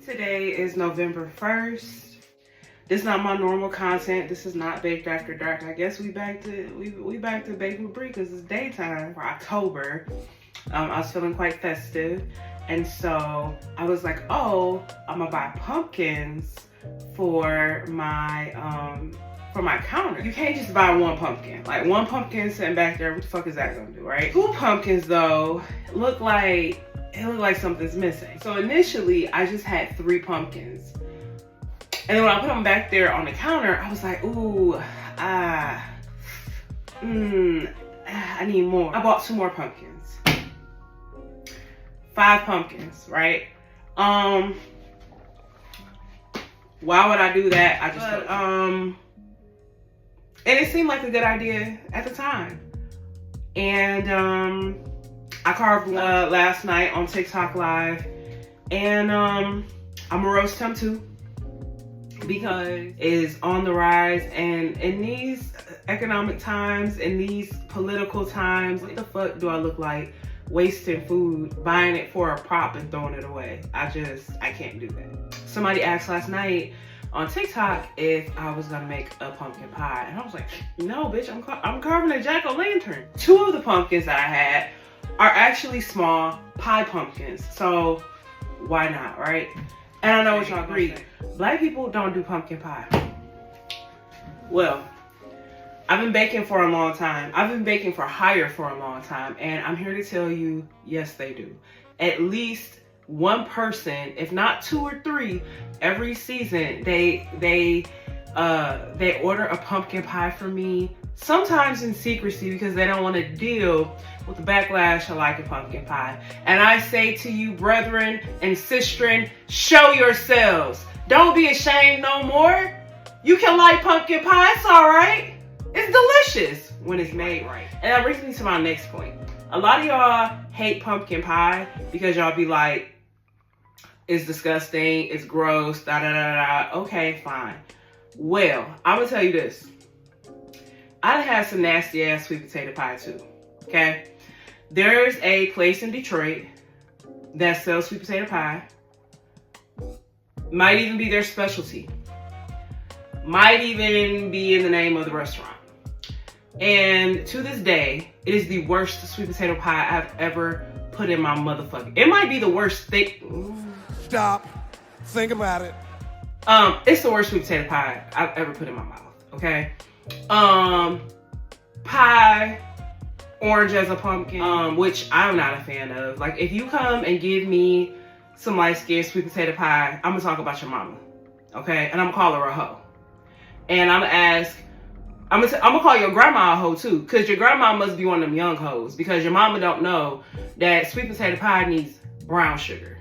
Today is November 1st. This is not my normal content. This is not Baked After Dark. I guess we back to Bake with Brie because it's daytime for October. I was feeling quite festive, and so I was like, oh, I'm gonna buy pumpkins for my counter. You can't just buy one pumpkin. Like one pumpkin sitting back there, what the fuck is that gonna do, right? 2 pumpkins though look like something's missing. So initially I just had 3 pumpkins. And then when I put them back there on the counter, I was like, ooh, I need more. I bought 2 more pumpkins. 5 pumpkins, right? Why would I do that? I just and it seemed like a good idea at the time. And I carved last night on TikTok Live, and I'm gonna roast him too because it is on the rise. And in these economic times, in these political times, what the fuck do I look like wasting food, buying it for a prop and throwing it away? I can't do that. Somebody asked last night on TikTok if I was gonna make a pumpkin pie, and I was like, no, bitch, I'm carving a jack-o'-lantern. 2 of the pumpkins that I had are actually small pie pumpkins, so why not, right? And I know what y'all agree. Black people don't do pumpkin pie. Well, I've been baking for a long time. I've been baking for hire for a long time, and I'm here to tell you, yes, they do. At least one person, if not 2 or 3, every season they order a pumpkin pie for me. Sometimes in secrecy because they don't want to deal with the backlash of liking pumpkin pie. And I say to you, brethren and sistren, show yourselves. Don't be ashamed no more. You can like pumpkin pie, it's all right. It's delicious when it's made right. And that brings me to my next point. A lot of y'all hate pumpkin pie because y'all be like, it's disgusting, it's gross, da da da da. Okay, fine. Well, I'm gonna tell you this. I had some nasty ass sweet potato pie too, okay? There's a place in Detroit that sells sweet potato pie. Might even be their specialty. Might even be in the name of the restaurant. And to this day, it is the worst sweet potato pie I've ever put in my motherfucking. It might be the worst thing. Stop. Think about it. It's the worst sweet potato pie I've ever put in my mouth, okay? Pie, orange as a pumpkin, which I'm not a fan of. Like, if you come and give me some light-skinned sweet potato pie, I'm gonna talk about your mama, okay? And I'm gonna call her a hoe. And I'm gonna ask, I'm gonna call your grandma a hoe too, because your grandma must be one of them young hoes, because your mama don't know that sweet potato pie needs brown sugar.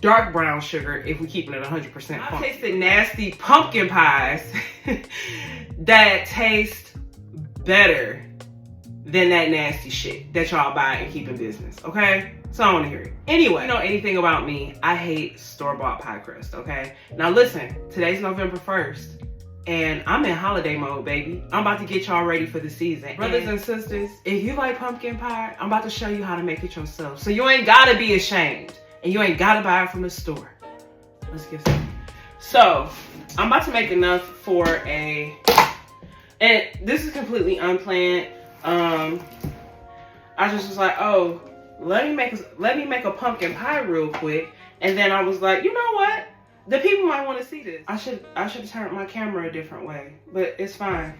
Dark brown sugar if we keeping it 100%. I've tasted nasty pumpkin pies that taste better than that nasty shit that y'all buy and keep in business, okay? So I want to hear it. Anyway, you know anything about me, I hate store-bought pie crust, okay? Now listen, today's November 1st, and I'm in holiday mode, baby. I'm about to get y'all ready for the season. Brothers and sisters, if you like pumpkin pie, I'm about to show you how to make it yourself. So you ain't gotta be ashamed. And you ain't gotta buy it from the store. Let's get started. So, I'm about to make enough for and this is completely unplanned. I just was like, oh, let me make a pumpkin pie real quick. And then I was like, you know what? The people might want to see this. I should have turned my camera a different way, but it's fine.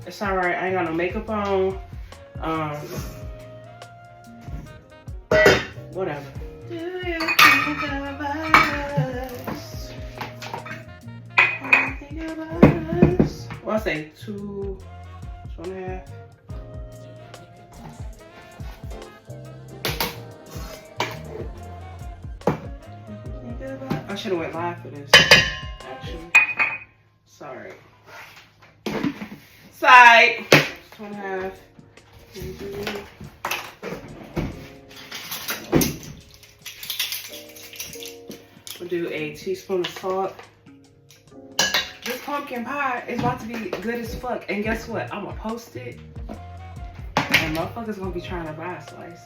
It's all right. I ain't got no makeup on. Whatever. Do you think of us? Think about us? Well, I say 2, 2.5. I should have went live for this, actually. Sorry. Side. 2.5. We'll do a teaspoon of salt. This pumpkin pie is about to be good as fuck. And guess what? I'm gonna post it. And motherfuckers gonna be trying to buy a slice.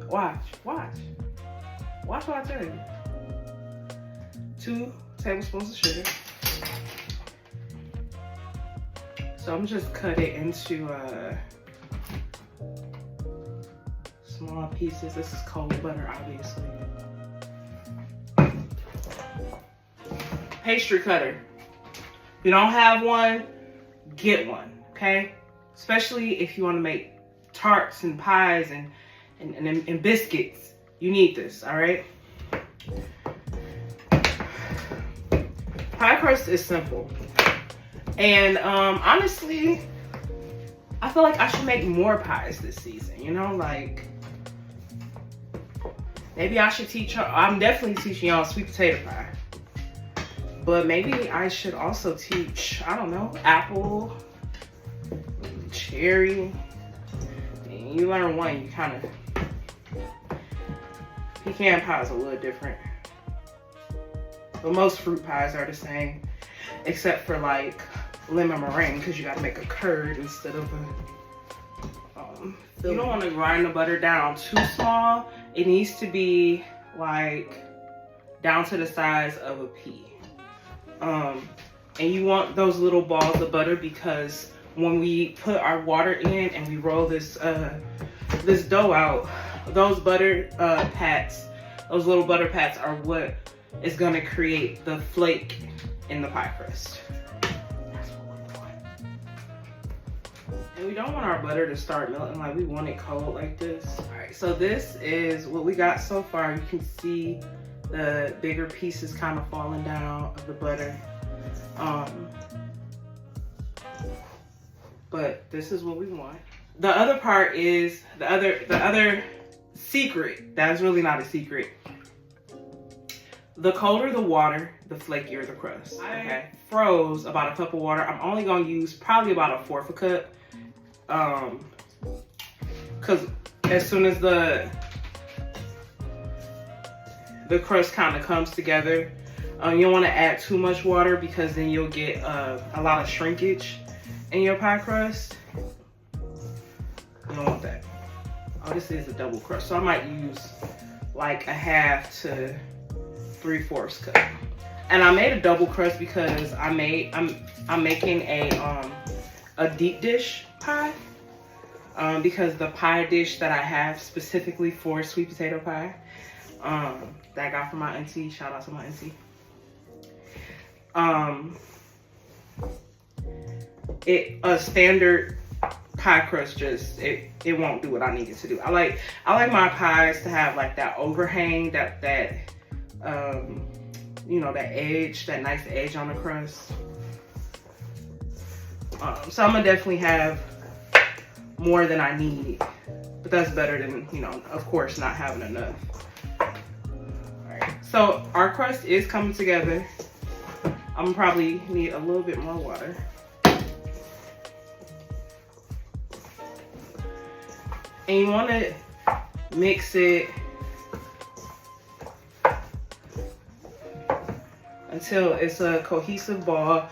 Watch, watch. Watch what I tell you. 2 tablespoons of sugar. So I'm just cut it into small pieces. This is cold butter, obviously. Pastry cutter. If you don't have one, get one, okay? Especially if you want to make tarts and pies and biscuits. You need this, all right? Pie crust is simple. And honestly, I feel like I should make more pies this season, you know? Like, maybe I should teach y'all. I'm definitely teaching y'all sweet potato pie. But maybe I should also teach, I don't know, apple, cherry. And you learn one, you kind of, pecan pie is a little different. But most fruit pies are the same, except for like lemon meringue, because you gotta make a curd instead of a, you don't want to grind the butter down too small. It needs to be like down to the size of a pea. And you want those little balls of butter because when we put our water in and we roll this this dough out, those butter pats, those little butter pats are what is gonna create the flake in the pie crust. That's what we want. And we don't want our butter to start melting, like we want it cold like this. All right, so this is what we got so far. You can see the bigger pieces kind of falling down of the butter. But this is what we want. The other part is the other secret. That's really not a secret. The colder the water, the flakier the crust. Okay. I froze about a cup of water. I'm only gonna use probably about 1/4 cup. Cause as soon as the crust kind of comes together, you don't want to add too much water because then you'll get a lot of shrinkage in your pie crust. You don't want that. Oh, this is a double crust, so I might use like 1/2 to 3/4 cup. And I made a double crust because I'm making a deep dish pie. Because the pie dish that I have specifically for sweet potato pie, that I got from my auntie, shout out to my auntie. A standard pie crust just it won't do what I need it to do. I like my pies to have like that overhang, that you know, that edge, that nice edge on the crust. So I'm gonna definitely have more than I need, but that's better than, you know, of course, not having enough. All right, so our crust is coming together. I'm gonna probably need a little bit more water. And you want to mix it until it's a cohesive ball.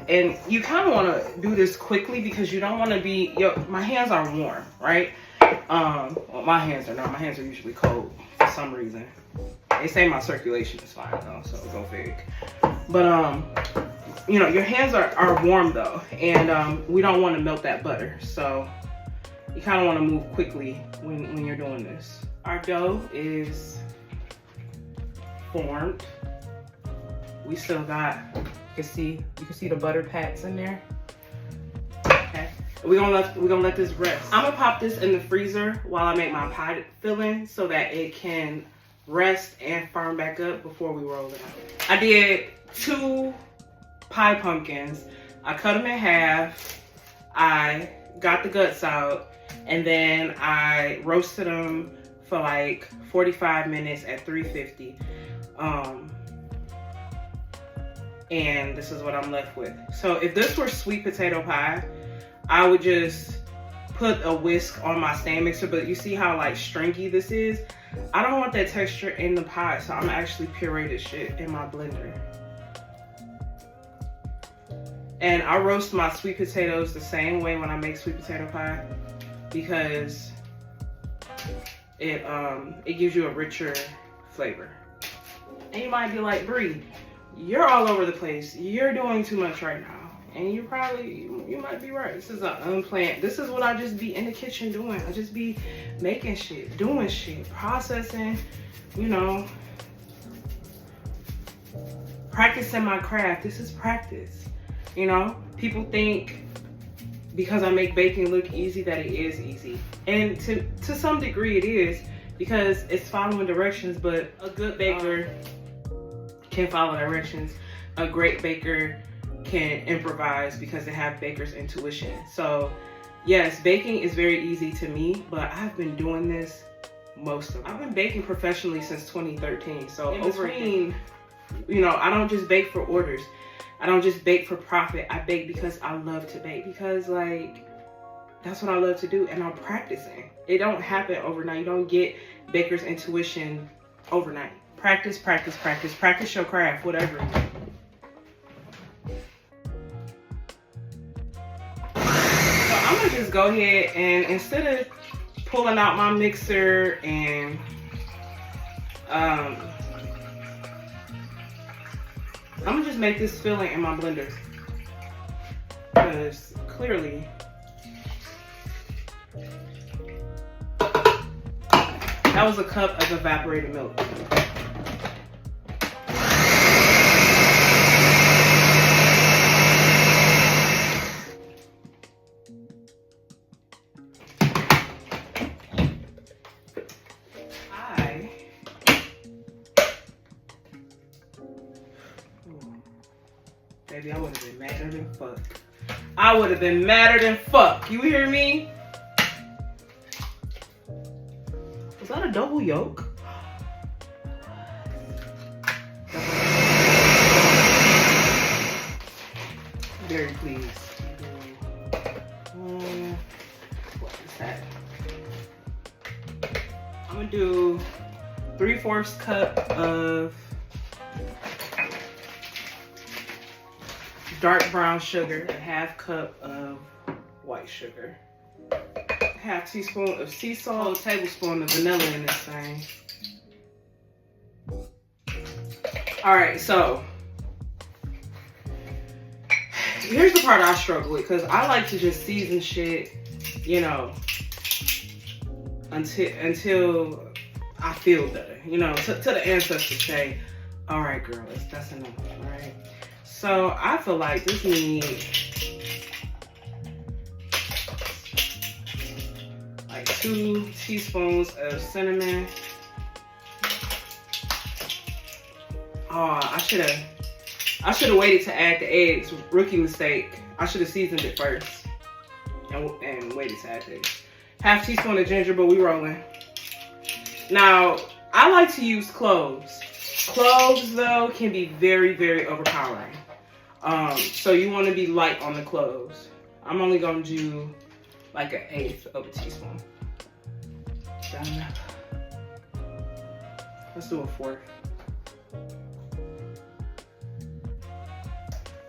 And you kind of want to do this quickly because you don't want to be, my hands are warm, right? Well, my hands are not. My hands are usually cold for some reason. They say my circulation is fine though, so go fig. But you know, your hands are warm though, and we don't want to melt that butter. So you kind of want to move quickly when you're doing this. Our dough is formed. We still got, you can see the butter pats in there. Okay, we're gonna let this rest. I'm gonna pop this in the freezer while I make my pie filling so that it can rest and firm back up before we roll it out. I did 2 pie pumpkins. I cut them in half. I got the guts out, and then I roasted them for like 45 minutes at 350. And this is what I'm left with. So if this were sweet potato pie, I would just put a whisk on my stand mixer, but you see how like stringy this is? I don't want that texture in the pie, so I'm actually puree this shit in my blender. And I roast my sweet potatoes the same way when I make sweet potato pie because it gives you a richer flavor. And you might be like, Bree, you're all over the place. You're doing too much right now. And you might be right. This is an unplanned. This is what I just be in the kitchen doing. I just be making shit, doing shit, processing, you know, practicing my craft. This is practice. You know, people think because I make baking look easy that it is easy. And to some degree it is, because it's following directions, but a good baker can follow directions. A great baker can improvise because they have baker's intuition. So yes, baking is very easy to me, but I've been doing this I've been baking professionally since 2013. So in between, you know, I don't just bake for orders. I don't just bake for profit. I bake because I love to bake, because like, that's what I love to do, and I'm practicing. It don't happen overnight. You don't get baker's intuition overnight. Practice, practice, practice. Practice your craft, whatever. So I'm gonna just go ahead and, instead of pulling out my mixer and I'm gonna just make this filling in my blender, because clearly that was a cup of evaporated milk. Baby, I would have been madder than fuck. I would have been madder than fuck. You hear me? Was that a double yolk? Very pleased. What is that? I'm gonna do 3/4 cup of dark brown sugar, a 1/2 cup of white sugar, 1/2 teaspoon of sea salt, a tablespoon of vanilla in this thing. All right, so here's the part I struggle with, because I like to just season shit, you know, until I feel better, you know, to the ancestors say, all right, girl, that's enough, all right? So I feel like this needs like 2 teaspoons of cinnamon. Oh, I should have waited to add the eggs. Rookie mistake. I should have seasoned it first and waited to add the eggs. 1/2 teaspoon of ginger, but we rolling. Now, I like to use cloves. Cloves, though, can be very, very overpowering. So you want to be light on the cloves. I'm only going to do like 1/8 of a teaspoon. Done enough. Let's do a 4th.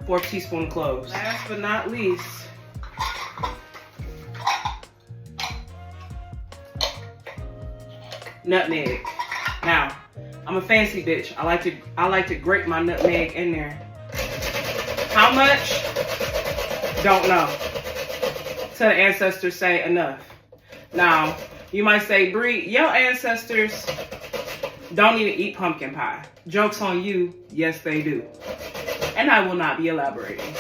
4 teaspoon cloves. Last but not least, nutmeg. Now, I'm a fancy bitch. I like to grate my nutmeg in there. How much? Don't know. So the ancestors say enough. Now, you might say, Bree, your ancestors don't even eat pumpkin pie. Joke's on you. Yes, they do. And I will not be elaborating.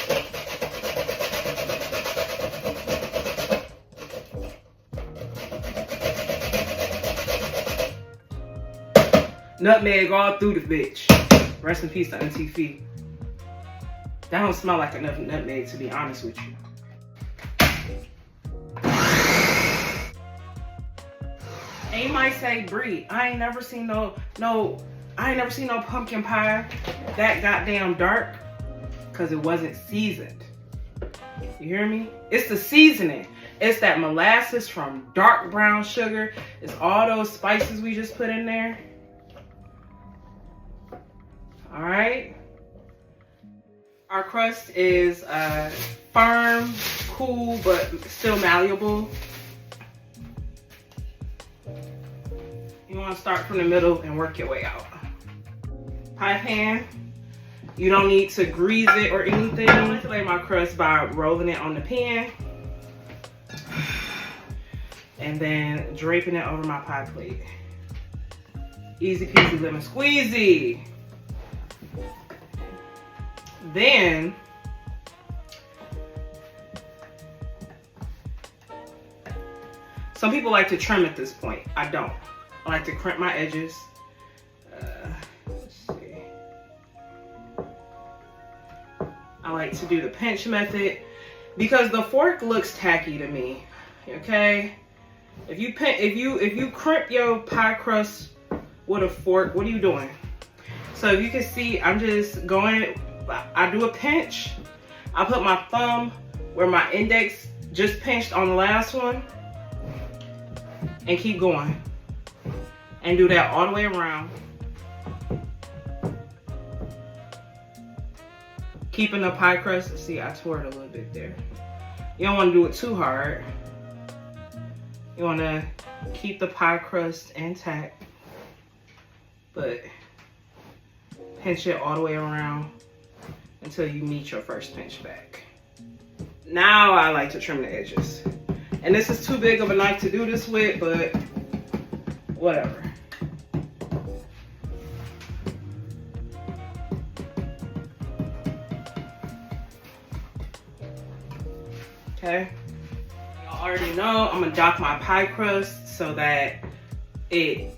Nutmeg all through the bitch. Rest in peace to Auntie Fee. That don't smell like enough nutmeg, to be honest with you. And you might say, Bree, I ain't never seen no pumpkin pie that goddamn dark, because it wasn't seasoned. You hear me? It's the seasoning. It's that molasses from dark brown sugar. It's all those spices we just put in there. All right. Our crust is firm, cool, but still malleable. You want to start from the middle and work your way out. Pie pan. You don't need to grease it or anything. I like to lay my crust by rolling it on the pan and then draping it over my pie plate. Easy peasy lemon squeezy. Then some people like to trim at this point. I don't. I like to crimp my edges. Let's see. I like to do the pinch method because the fork looks tacky to me. Okay? If you crimp your pie crust with a fork, what are you doing? So if you can see, I'm just going, I do a pinch. I put my thumb where my index just pinched on the last one and keep going. And do that all the way around. Keeping the pie crust, see I tore it a little bit there. You don't want to do it too hard. You want to keep the pie crust intact, but pinch it all the way around until you meet your first pinch back. Now I like to trim the edges. And this is too big of a knife to do this with, but whatever. Okay. Y'all already know I'm gonna dock my pie crust so that it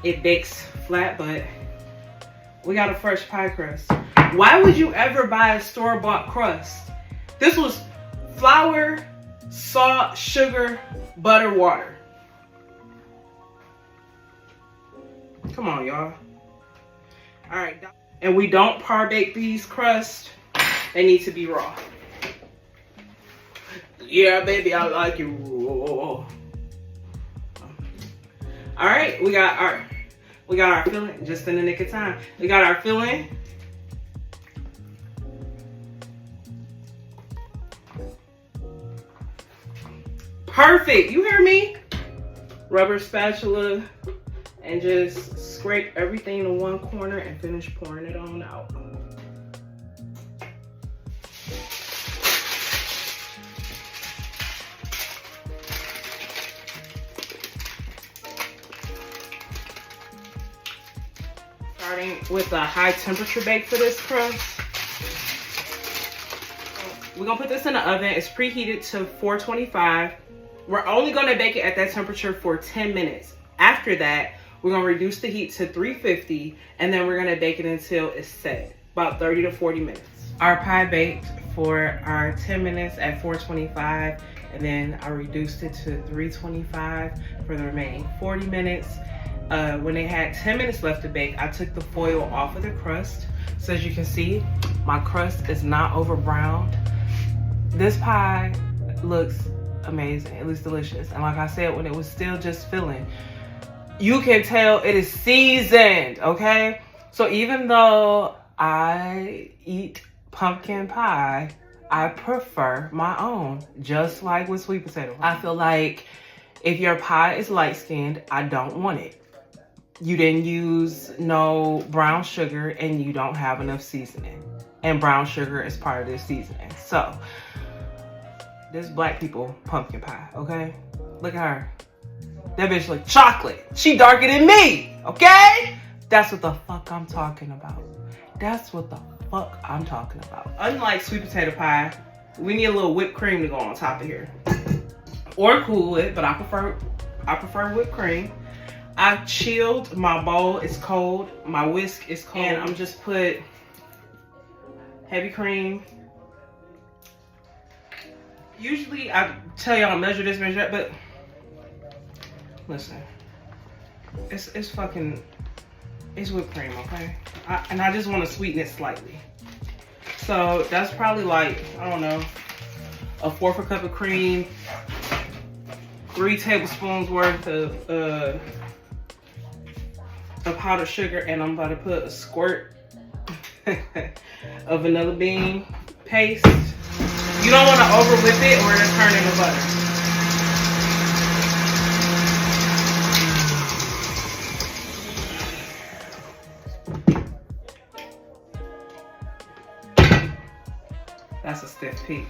bakes flat, but we got a fresh pie crust. Why would you ever buy a store-bought crust? This was flour, salt, sugar, butter, water. Come on, y'all. All right, and we don't par bake these crusts. They need to be raw. Yeah, baby, I like you raw. All right, we got our filling just in the nick of time. We got our filling. Perfect, you hear me? Rubber spatula and just scrape everything to one corner and finish pouring it on out. Starting with a high temperature bake for this crust. We're gonna put this in the oven. It's preheated to 425. We're only gonna bake it at that temperature for 10 minutes. After that, we're gonna reduce the heat to 350, and then we're gonna bake it until it's set, about 30 to 40 minutes. Our pie baked for our 10 minutes at 425, and then I reduced it to 325 for the remaining 40 minutes. When they had 10 minutes left to bake, I took the foil off of the crust. So as you can see, my crust is not over browned. This pie looks amazing. It looks delicious. And like I said, when it was still just filling, you can tell it is seasoned, okay? So even though I eat pumpkin pie, I prefer my own, just like with sweet potato. I feel like if your pie is light-skinned, I don't want it. You didn't use no brown sugar and you don't have enough seasoning. And brown sugar is part of this seasoning. So, this black people pumpkin pie, okay? Look at her. That bitch look chocolate. She darker than me, okay? That's what the fuck I'm talking about. That's what the fuck I'm talking about. Unlike sweet potato pie, we need a little whipped cream to go on top of here. Or cool it, but I prefer whipped cream. I've chilled my bowl, it's cold. My whisk is cold. And I'm just put heavy cream. Usually I tell y'all measure this, measure that, but listen, it's whipped cream, okay? And I just want to sweeten it slightly. So that's probably like, I don't know, a 1/4 cup of cream, 3 tablespoons worth of powdered sugar, and I'm about to put a squirt of vanilla bean paste. You don't want to over whip it or it'll turn into butter. stiff pea.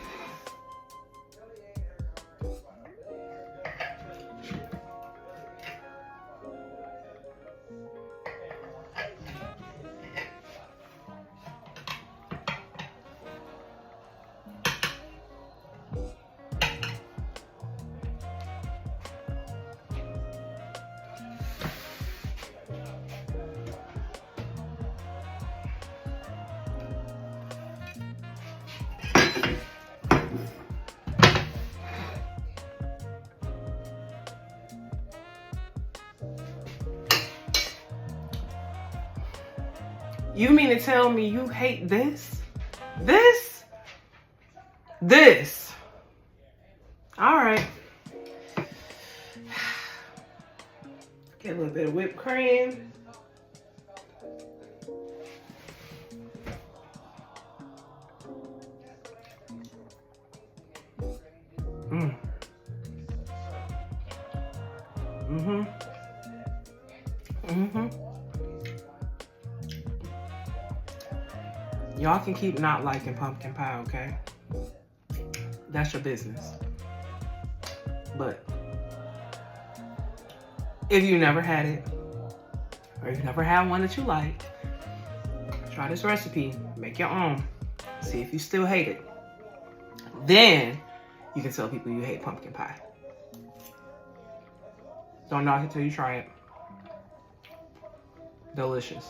You mean to tell me you hate this? This? This? All right. Get a little bit of whipped cream. Y'all can keep not liking pumpkin pie, okay? That's your business. But if you never had it, or you never had one that you like, try this recipe, make your own, see if you still hate it. Then you can tell people you hate pumpkin pie. Don't knock it till you try it. Delicious.